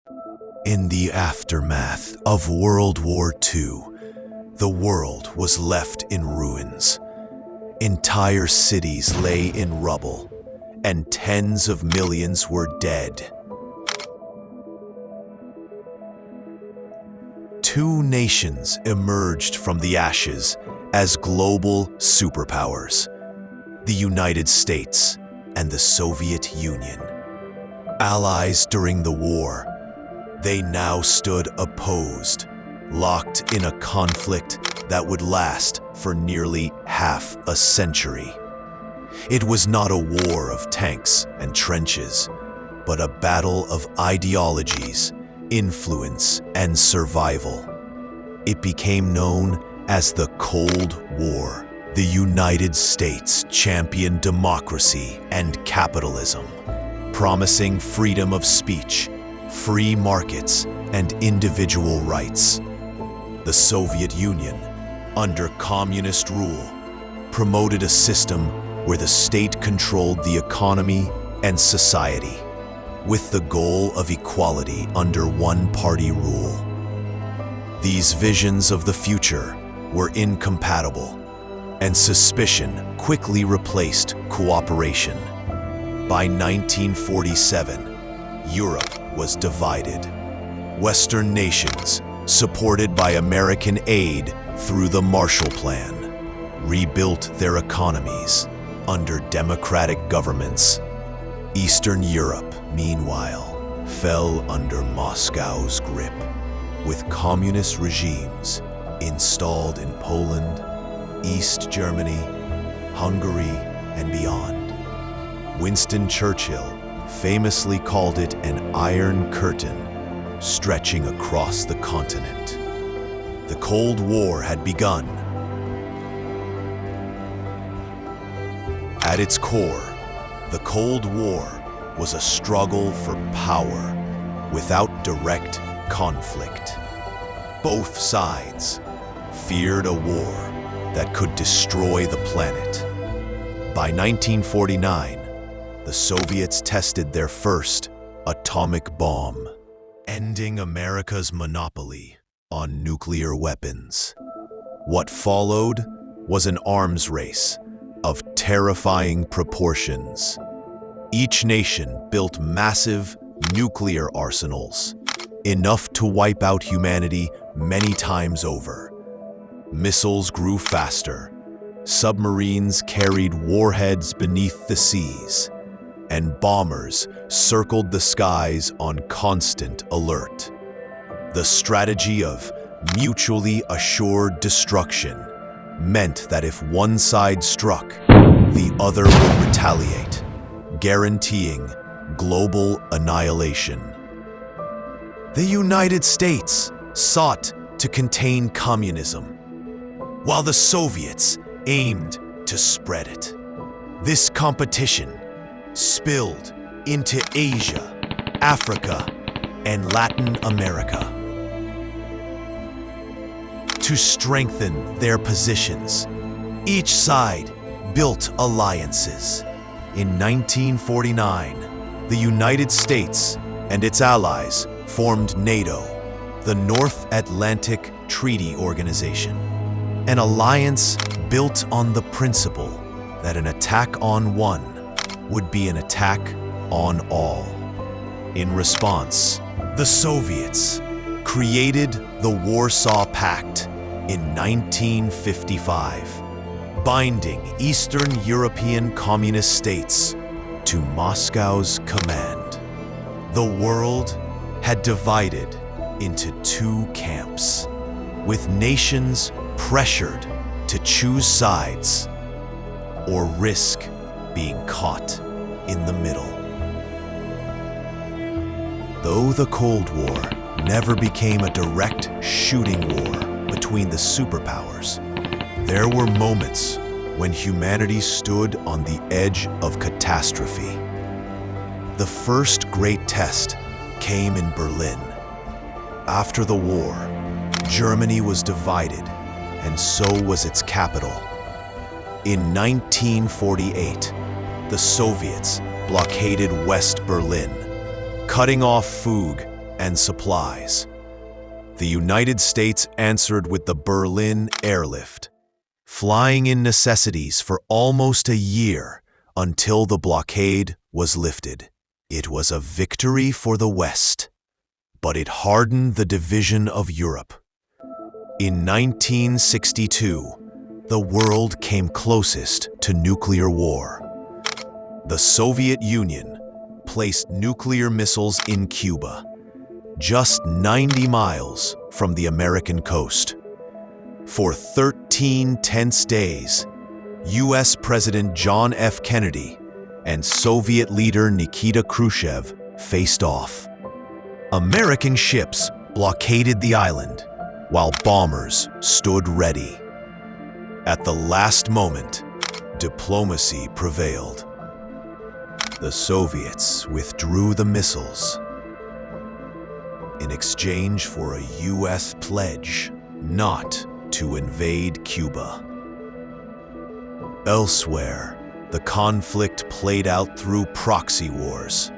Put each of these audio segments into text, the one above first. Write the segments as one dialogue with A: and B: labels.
A: In the aftermath of World War II, the world was left in ruins. Entire cities lay in rubble, and tens of millions were dead. Two nations emerged from the ashes as global superpowers: the United States and the Soviet Union. Allies during the war, they now stood opposed, locked in a conflict that would last for nearly half a century. It was not a war of tanks and trenches, but a battle of ideologies, influence, and survival. It became known as the Cold War. The United States championed democracy and capitalism, promising freedom of speech, free markets, and individual rights. The Soviet Union, under communist rule, promoted a system where the state controlled the economy and society, with the goal of equality under one-party rule. These visions of the future were incompatible, and suspicion quickly replaced cooperation. By 1947, Europe was divided. Western nations, supported by American aid through the Marshall Plan, rebuilt their economies under democratic governments. Eastern Europe, meanwhile, fell under Moscow's grip, with communist regimes installed in Poland, East Germany, Hungary, and beyond. Winston Churchill famously called it an iron curtain stretching across the continent. The Cold War had begun. At its core, the Cold War was a struggle for power without direct conflict. Both sides feared a war that could destroy the planet. By 1949, the Soviets tested their first atomic bomb, ending America's monopoly on nuclear weapons. What followed was an arms race of terrifying proportions. Each nation built massive nuclear arsenals, enough to wipe out humanity many times over. Missiles grew faster, submarines carried warheads beneath the seas, and bombers circled the skies on constant alert. The strategy of mutually assured destruction meant that if one side struck, the other would retaliate, guaranteeing global annihilation. The United States sought to contain communism, while the Soviets aimed to spread it. This competition spilled into Asia, Africa, and Latin America. To strengthen their positions, each side built alliances. In 1949, the United States and its allies formed NATO, the North Atlantic Treaty Organization, an alliance built on the principle that an attack on one would be an attack on all. In response, the Soviets created the Warsaw Pact in 1955, binding Eastern European communist states to Moscow's command. The world had divided into two camps, with nations pressured to choose sides or risk being caught in the middle. Though the Cold War never became a direct shooting war between the superpowers, there were moments when humanity stood on the edge of catastrophe. The first great test came in Berlin. After the war, Germany was divided, and so was its capital. In 1948, the Soviets blockaded West Berlin, cutting off food and supplies. The United States answered with the Berlin Airlift, flying in necessities for almost a year until the blockade was lifted. It was a victory for the West, but it hardened the division of Europe. In 1962, the world came closest to nuclear war. The Soviet Union placed nuclear missiles in Cuba, just 90 miles from the American coast. For 13 tense days, U.S. President John F. Kennedy and Soviet leader Nikita Khrushchev faced off. American ships blockaded the island, while bombers stood ready. At the last moment, diplomacy prevailed. The Soviets withdrew the missiles in exchange for a U.S. pledge not to invade Cuba. Elsewhere, the conflict played out through proxy wars.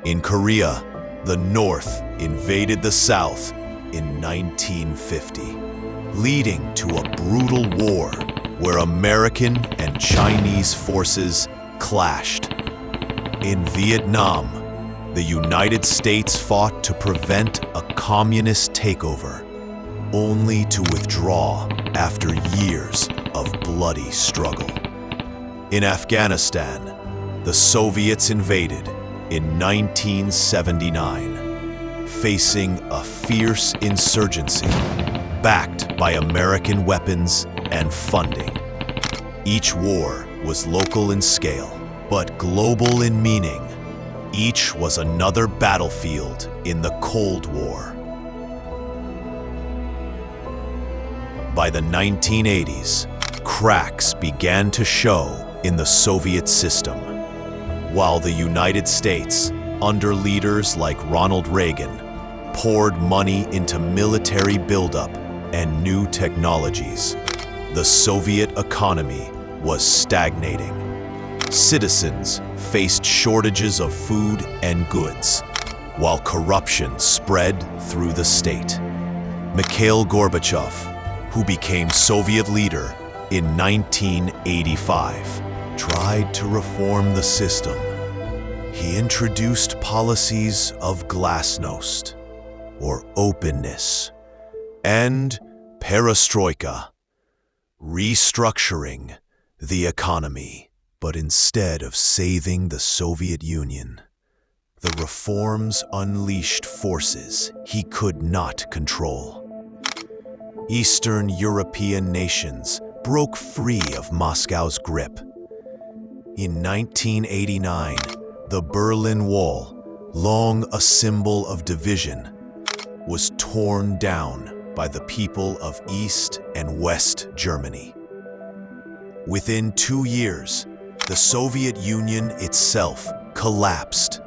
A: In Korea, the North invaded the South in 1950, leading to a brutal war where American and Chinese forces clashed. In Vietnam, the United States fought to prevent a communist takeover, only to withdraw after years of bloody struggle. In Afghanistan, the Soviets invaded in 1979, facing a fierce insurgency backed by American weapons and funding. Each war was local in scale, but global in meaning. Each was another battlefield in the Cold War. By the 1980s, cracks began to show in the Soviet system, while the United States, under leaders like Ronald Reagan, poured money into military buildup and new technologies. The Soviet economy was stagnating. Citizens faced shortages of food and goods, while corruption spread through the state. Mikhail Gorbachev, who became Soviet leader in 1985, tried to reform the system. He introduced policies of glasnost, or openness, and perestroika, restructuring the economy. But instead of saving the Soviet Union, the reforms unleashed forces he could not control. Eastern European nations broke free of Moscow's grip. In 1989, the Berlin Wall, long a symbol of division, was torn down by the people of East and West Germany. Within 2 years, the Soviet Union itself collapsed.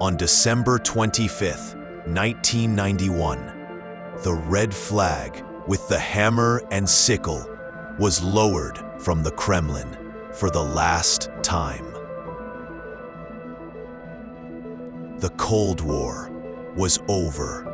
A: On December 25, 1991, the red flag with the hammer and sickle was lowered from the Kremlin for the last time. The Cold War was over.